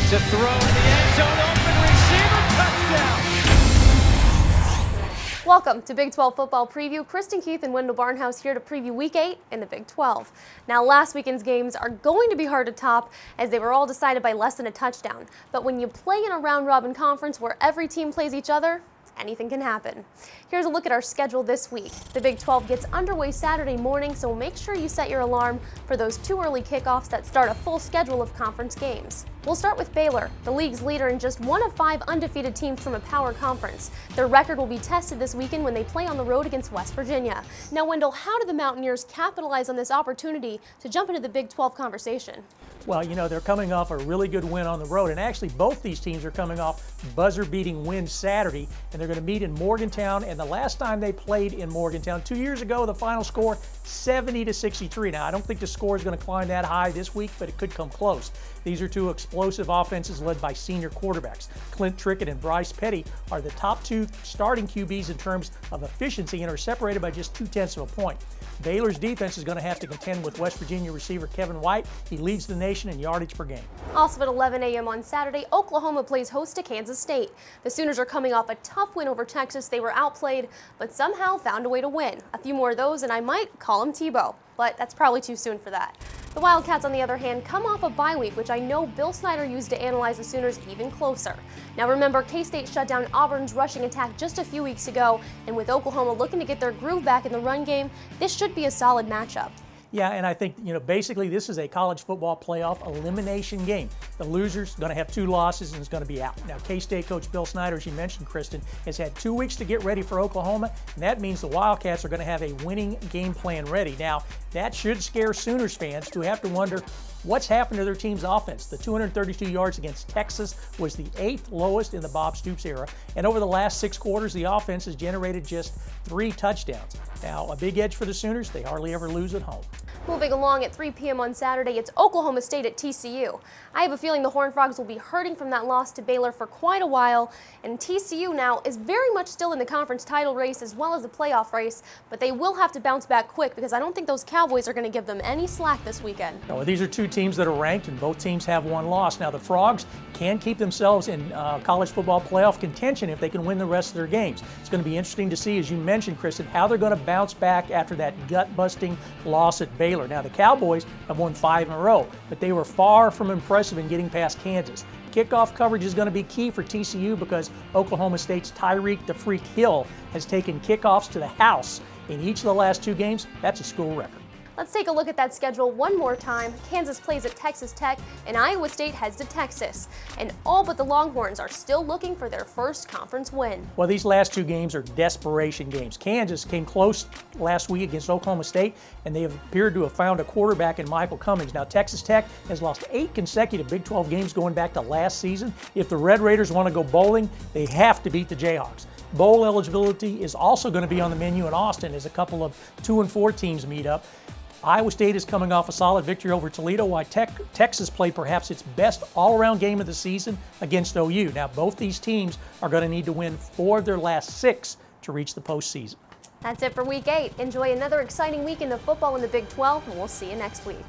to throw in the end zone, open receiver, touchdown. Welcome to Big 12 Football Preview. Kristen and Wendell Barnhouse here to preview Week 8 in the Big 12. Now, last weekend's games are going to be hard to top as they were all decided by less than a touchdown. But when you play in a round-robin conference where every team plays each other, anything can happen. Here's a look at our schedule this week. The Big 12 gets underway Saturday morning, so make sure you set your alarm for those 2 early kickoffs that start a full schedule of conference games. We'll start with Baylor, the league's leader and just one of 5 undefeated teams from a power conference. Their record will be tested this weekend when they play on the road against West Virginia. Now, Wendell, how did the Mountaineers capitalize on this opportunity to jump into the Big 12 conversation? Well, you know, they're coming off a really good win on the road, and actually both these teams are coming off buzzer-beating wins Saturday, and they're going to meet in Morgantown. And the last time they played in Morgantown 2 years ago, the final score 70-63. Now, I don't think the score is going to climb that high this week, but it could come close. These are 2 explosive offenses led by senior quarterbacks. Clint Trickett and Bryce Petty are the top 2 starting QBs in terms of efficiency and are separated by just 0.2 of a point. Baylor's defense is going to have to contend with West Virginia receiver Kevin White. He leads the nation in yardage per game. Also at 11 a.m. on Saturday, Oklahoma plays host to Kansas State. The Sooners are coming off a tough win over Texas. They were outplayed, but somehow found a way to win. A few more of those, and I might call him Tebow, but that's probably too soon for that. The Wildcats, on the other hand, come off a bye week, which I know Bill Snyder used to analyze the Sooners even closer. Now remember, K-State shut down Auburn's rushing attack just a few weeks ago, and with Oklahoma looking to get their groove back in the run game, this should be a solid matchup. Yeah, and I think, you know, basically this is a college football playoff elimination game. The loser's going to have 2 losses and is going to be out. Now, K-State coach Bill Snyder, as you mentioned, Kristen, has had 2 weeks to get ready for Oklahoma, and that means the Wildcats are going to have a winning game plan ready. Now, that should scare Sooners fans who have to wonder what's happened to their team's offense. The 232 yards against Texas was the 8th lowest in the Bob Stoops era, and over the last 6 quarters, the offense has generated just 3 touchdowns. Now, a big edge for the Sooners, they hardly ever lose at home. Moving along at 3 p.m. on Saturday, it's Oklahoma State at TCU. I have a feeling the Horned Frogs will be hurting from that loss to Baylor for quite a while, and TCU now is very much still in the conference title race as well as the playoff race, but they will have to bounce back quick because I don't think those Cowboys are going to give them any slack this weekend. No, these are 2 teams that are ranked, and both teams have 1 loss. Now, the Frogs can keep themselves in college football playoff contention if they can win the rest of their games. It's going to be interesting to see, as you mentioned, Kristen, how they're going to bounce back after that gut-busting loss at Baylor. Now, the Cowboys have won 5 in a row, but they were far from impressive in getting past Kansas. Kickoff coverage is going to be key for TCU because Oklahoma State's Tyreek the Freak Hill has taken kickoffs to the house in each of the last 2 games. That's a school record. Let's take a look at that schedule one more time. Kansas plays at Texas Tech, and Iowa State heads to Texas. And all but the Longhorns are still looking for their first conference win. Well, these last 2 games are desperation games. Kansas came close last week against Oklahoma State, and they have appeared to have found a quarterback in Michael Cummings. Now, Texas Tech has lost 8 consecutive Big 12 games going back to last season. If the Red Raiders want to go bowling, they have to beat the Jayhawks. Bowl eligibility is also going to be on the menu in Austin as a couple of 2 and 4 teams meet up. Iowa State is coming off a solid victory over Toledo, while Texas played perhaps its best all-around game of the season against OU. Now, both these teams are going to need to win 4 of their last 6 to reach the postseason. That's it for Week 8. Enjoy another exciting weekend of football in the Big 12, and we'll see you next week.